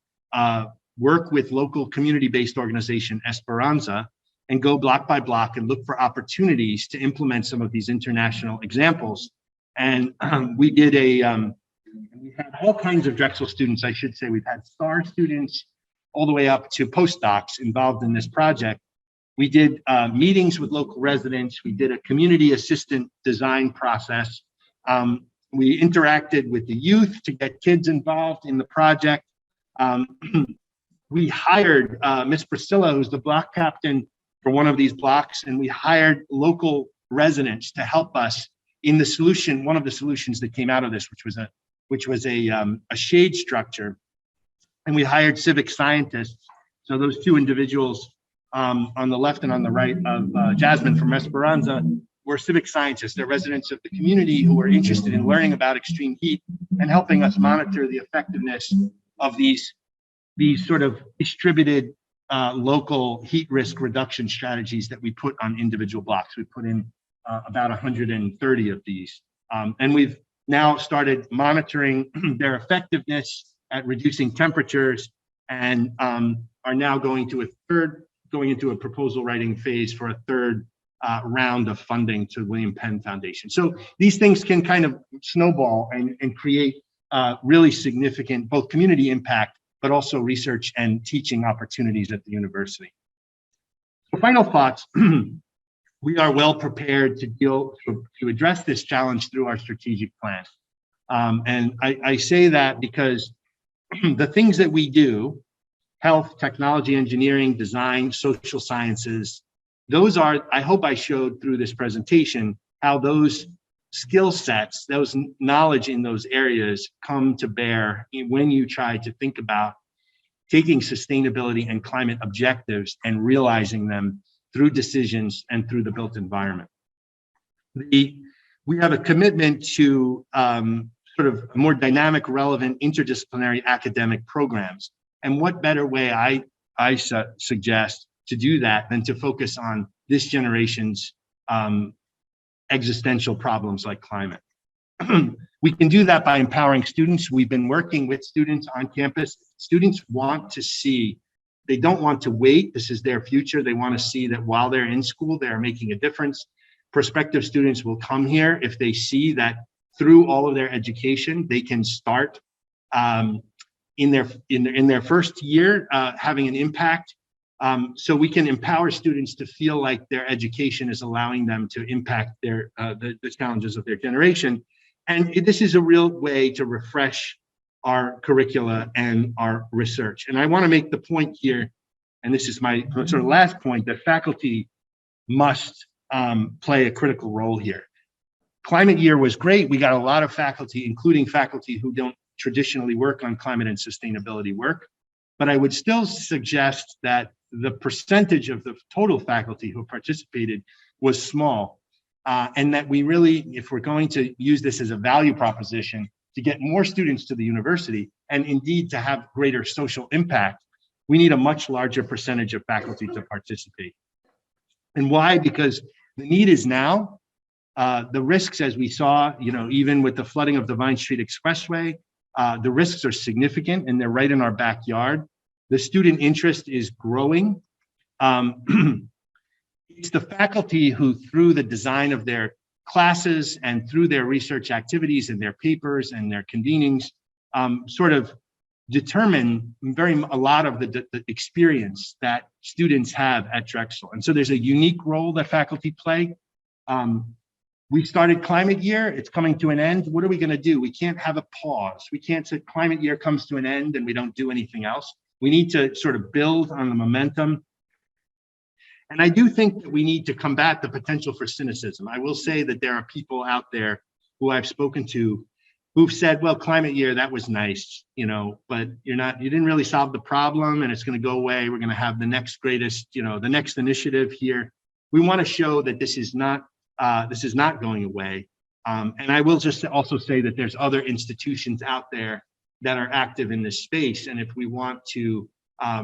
work with local community-based organization Esperanza and go block by block and look for opportunities to implement some of these international examples. And we did we had all kinds of Drexel students, I should say. We've had STAR students all the way up to postdocs involved in this project. We did meetings with local residents. We did a community assistant design process. We interacted with the youth to get kids involved in the project. We hired Miss Priscilla, who's the block captain for one of these blocks, and we hired local residents to help us in the solution. One of the solutions that came out of this, which was a shade structure, and we hired civic scientists. So those two individuals on the left and on the right of Jasmine from Esperanza were civic scientists. They're residents of the community who are interested in learning about extreme heat and helping us monitor the effectiveness of these sort of distributed local heat risk reduction strategies that we put on individual blocks. We put in about 130 of these. And we've now started monitoring their effectiveness at reducing temperatures, and are now going into a proposal writing phase for a third round of funding to William Penn Foundation. So these things can kind of snowball and create really significant both community impact, but also research and teaching opportunities at the university. So final thoughts. We are well prepared to address this challenge through our strategic plan. And I say that because the things that we do, health, technology, engineering, design, social sciences, those are, I hope I showed through this presentation, how those skill sets, those knowledge in those areas come to bear when you try to think about taking sustainability and climate objectives and realizing them through decisions and through the built environment. We have a commitment to sort of more dynamic, relevant, interdisciplinary academic programs. And what better way I suggest to do that than to focus on this generation's existential problems like climate. We can do that by empowering students. We've been working with students on campus. Students want to see, they don't want to wait. This is their future. They want to see that while they're in school, they're making a difference. Prospective students will come here if they see that through all of their education, they can start in their first year having an impact. So we can empower students to feel like their education is allowing them to impact the challenges of their generation. And this is a real way to refresh our curricula and our research. And I want to make the point here, and this is my sort of last point, that faculty must play a critical role here. Climate year was great. We got a lot of faculty, including faculty who don't traditionally work on climate and sustainability work. But I would still suggest that the percentage of the total faculty who participated was small. And that we really, if we're going to use this as a value proposition to get more students to the university and indeed to have greater social impact, we need a much larger percentage of faculty to participate. And why? Because the need is now. The risks, as we saw, even with the flooding of the Vine Street Expressway, the risks are significant and they're right in our backyard. The student interest is growing. It's the faculty who, through the design of their classes and through their research activities and their papers and their convenings, sort of determine a lot of the experience that students have at Drexel. And so there's a unique role that faculty play. We started climate year, it's coming to an end. What are we gonna do? We can't have a pause. We can't say climate year comes to an end and we don't do anything else. We need to sort of build on the momentum. And I do think that we need to combat the potential for cynicism. I will say that there are people out there who I've spoken to who've said, well, climate year, that was nice, you know, but you didn't really solve the problem and it's going to go away. We're going to have the next greatest, you know, the next initiative here. We want to show that this is not going away. And I will just also say that there's other institutions out there that are active in this space. And if we want to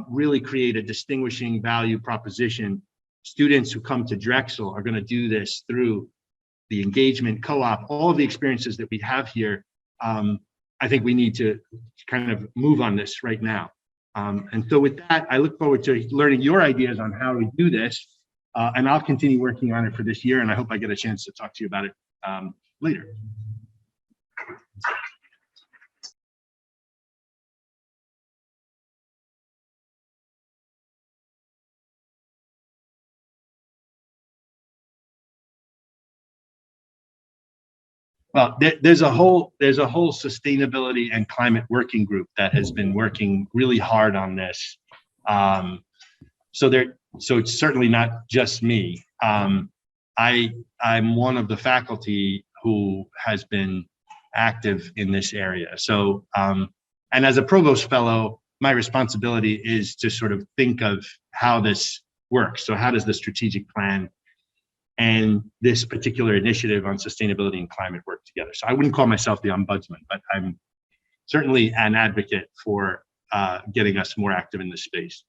really create a distinguishing value proposition, students who come to Drexel are going to do this through the engagement co-op, all of the experiences that we have here. I think we need to kind of move on this right now. And so with that, I look forward to learning your ideas on how we do this. And I'll continue working on it for this year. And I hope I get a chance to talk to you about it later. Well, there's a whole sustainability and climate working group that has been working really hard on this. So it's certainly not just me. I'm one of the faculty who has been active in this area. So, and as a provost fellow, my responsibility is to sort of think of how this works. So how does the strategic plan and this particular initiative on sustainability and climate work together? So I wouldn't call myself the ombudsman, but I'm certainly an advocate for getting us more active in this space.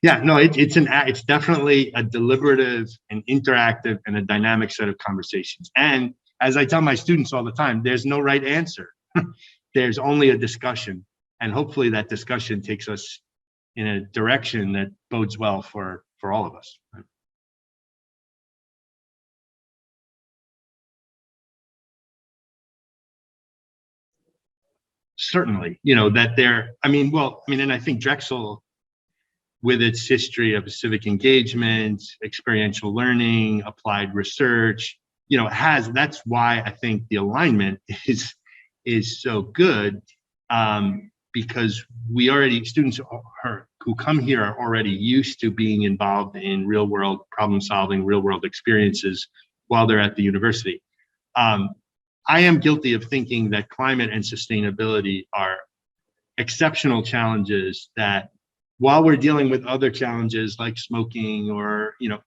Yeah, no, it's definitely a deliberative and interactive and a dynamic set of conversations. And as I tell my students all the time, there's no right answer. There's only a discussion. And hopefully that discussion takes us in a direction that bodes well for all of us. Certainly, you know, that and I think Drexel, with its history of civic engagement, experiential learning, applied research, you know, that's why I think the alignment is so good. Because students who come here are already used to being involved in real world problem solving, real world experiences while they're at the university. I am guilty of thinking that climate and sustainability are exceptional challenges that, while we're dealing with other challenges like smoking or, you know,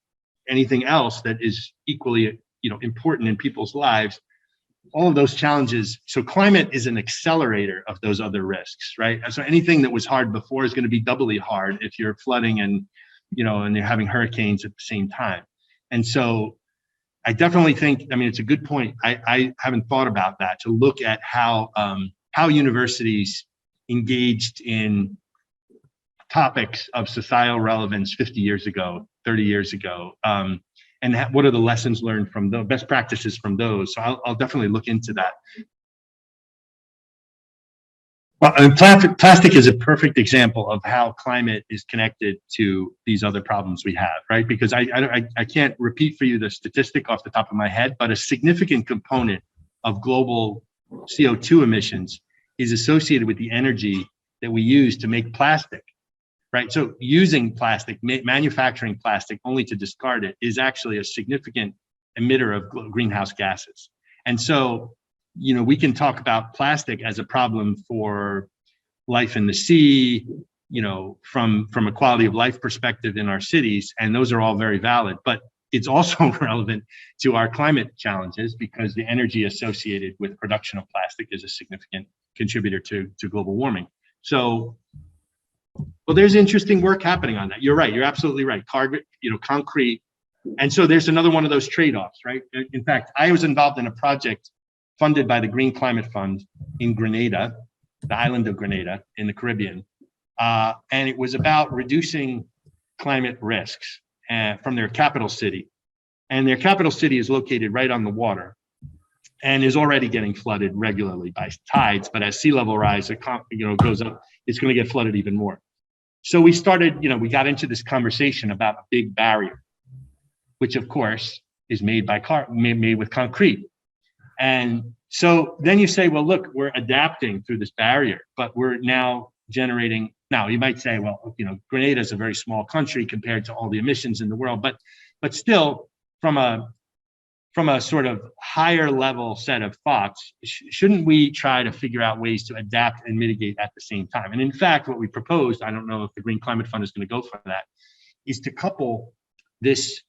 anything else that is equally, you know, important in people's lives, all of those challenges. So climate is an accelerator of those other risks, right? So anything that was hard before is going to be doubly hard if you're flooding and, you know, and you're having hurricanes at the same time. And so I definitely think, I mean, it's a good point. I haven't thought about that, to look at how universities engaged in topics of societal relevance 50 years ago, 30 years ago. And what are the lessons learned from the best practices from those? So I'll definitely look into that. Well, and plastic is a perfect example of how climate is connected to these other problems we have, right? Because I can't repeat for you the statistic off the top of my head, but a significant component of global CO2 emissions is associated with the energy that we use to make plastic. Right, so using plastic, manufacturing plastic only to discard it, is actually a significant emitter of greenhouse gases. And so, you know, we can talk about plastic as a problem for life in the sea, you know, from a quality of life perspective in our cities, and those are all very valid. But it's also relevant to our climate challenges, because the energy associated with production of plastic is a significant contributor to global warming. So, well, there's interesting work happening on that. You're right. You're absolutely right. Carbon, you know, concrete. And so there's another one of those trade-offs, right? In fact, I was involved in a project funded by the Green Climate Fund in Grenada, the island of Grenada in the Caribbean. And it was about reducing climate risks from their capital city. And their capital city is located right on the water. and is already getting flooded regularly by tides. But as sea level rise, goes up, it's going to get flooded even more. So we started, we got into this conversation about a big barrier, which of course is made with concrete. And so then you say, well, look, we're adapting through this barrier, but we're now generating. Now you might say, well, Grenada is a very small country compared to all the emissions in the world, but still, from a sort of higher level set of thoughts, shouldn't we try to figure out ways to adapt and mitigate at the same time? And in fact, what we proposed, I don't know if the Green Climate Fund is going to go for that, is to couple this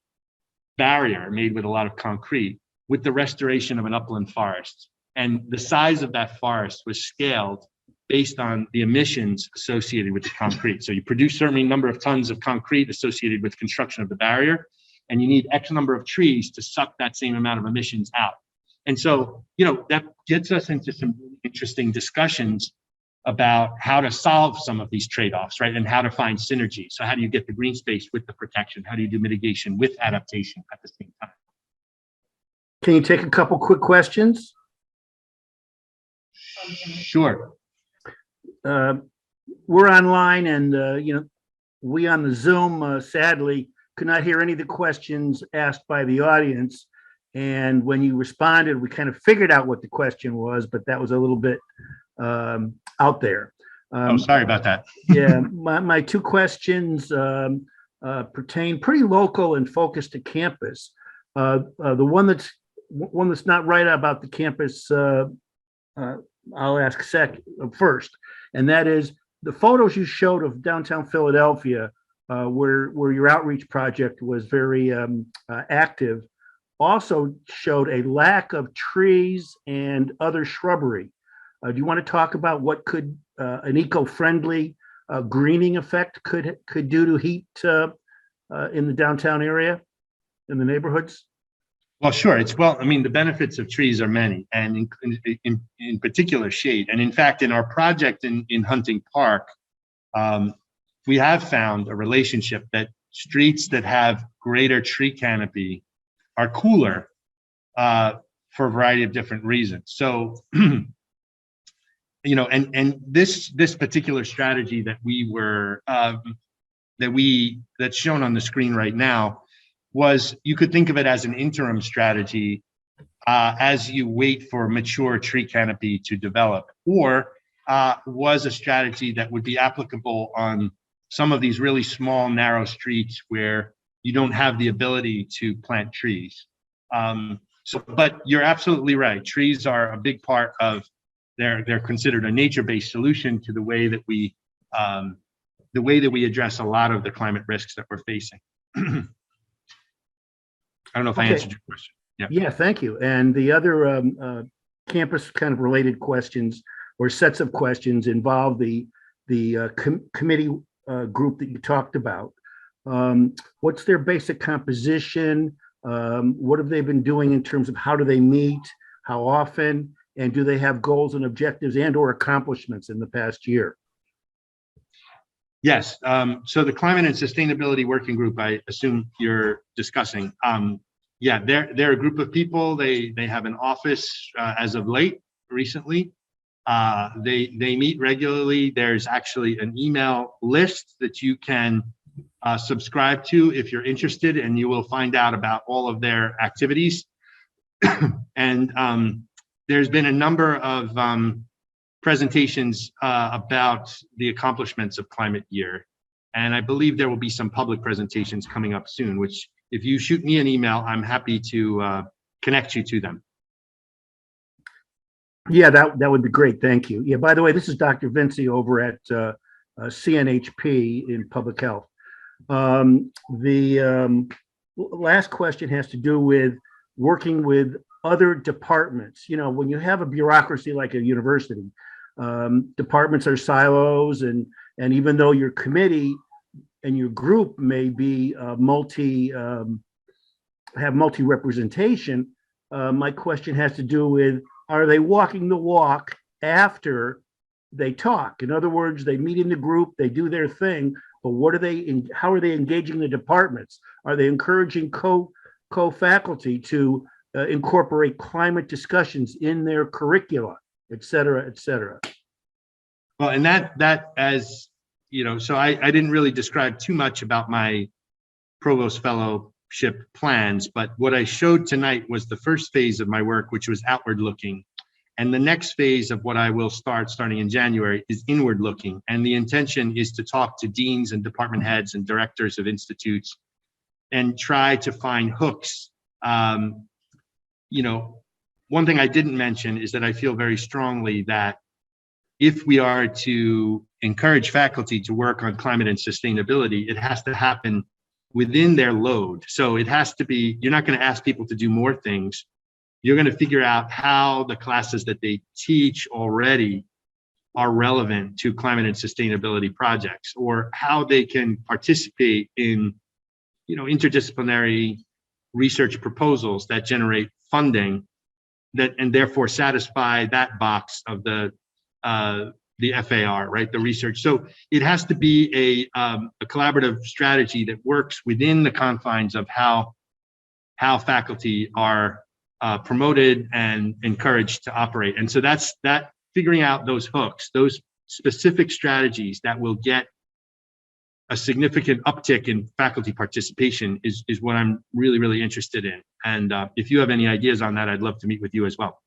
barrier made with a lot of concrete with the restoration of an upland forest. And the size of that forest was scaled based on the emissions associated with the concrete. So you produce a certain number of tons of concrete associated with construction of the barrier, and you need X number of trees to suck that same amount of emissions out. And so, that gets us into some interesting discussions about how to solve some of these trade-offs, right? And how to find synergy. So how do you get the green space with the protection? How do you do mitigation with adaptation at the same time? Can you take a couple quick questions? Sure. We're online, and we on the Zoom sadly could not hear any of the questions asked by the audience. And when you responded, we kind of figured out what the question was, but that was a little bit out there. Sorry about that. Yeah, my two questions pertain pretty local and focused to campus. The one that's not right about the campus, I'll ask first, and that is the photos you showed of downtown Philadelphia, where your outreach project was very active, also showed a lack of trees and other shrubbery. Do you want to talk about what could an eco-friendly greening effect could do to heat in the downtown area, in the neighborhoods? Well, sure. The benefits of trees are many, and in particular shade. And in fact, in our project in Hunting Park, we have found a relationship that streets that have greater tree canopy are cooler for a variety of different reasons. So, and this particular strategy that that's shown on the screen right now was, you could think of it as an interim strategy as you wait for mature tree canopy to develop, or was a strategy that would be applicable on some of these really small, narrow streets where you don't have the ability to plant trees. But you're absolutely right. Trees are a big part of they're considered a nature-based solution to the way that we address a lot of the climate risks that we're facing. I don't know if I answered your question. Yeah, thank you. And the other campus kind of related questions or sets of questions involve the committee group that you talked about. What's their basic composition? What have they been doing in terms of how do they meet, how often, and do they have goals and objectives and or accomplishments in the past year? Yes. So the Climate and Sustainability Working Group, I assume you're discussing. Yeah, they're a group of people. They have an office as of recently. They meet regularly. There's actually an email list that you can subscribe to if you're interested, and you will find out about all of their activities. And there's been a number of presentations about the accomplishments of Climate Year. And I believe there will be some public presentations coming up soon, which if you shoot me an email, I'm happy to connect you to them. Yeah, that would be great. Thank you. Yeah, by the way, this is Dr. Vinci over at CNHP in Public Health. The last question has to do with working with other departments. When you have a bureaucracy like a university, departments are silos, and even though your committee and your group may be have multi-representation, my question has to do with, are they walking the walk after they talk? In other words, they meet in the group, they do their thing, but how are they engaging the departments? Are they encouraging co-faculty to incorporate climate discussions in their curricula, et cetera, et cetera. Well, and that as you know, so I didn't really describe too much about my provost fellowship plans, but what I showed tonight was the first phase of my work, which was outward looking. And the next phase of what I will starting in January is inward looking. And the intention is to talk to deans and department heads and directors of institutes and try to find hooks. You know, one thing I didn't mention is that I feel very strongly that if we are to encourage faculty to work on climate and sustainability, it has to happen within their load. So it has to be, you're not going to ask people to do more things. You're going to figure out how the classes that they teach already are relevant to climate and sustainability projects, or how they can participate in, you know, interdisciplinary research proposals that generate funding that, and therefore satisfy that box of the FAR, right? The research. So it has to be a collaborative strategy that works within the confines of how faculty are promoted and encouraged to operate. And so that's figuring out those hooks, those specific strategies that will get a significant uptick in faculty participation is what I'm really, really interested in. And if you have any ideas on that, I'd love to meet with you as well.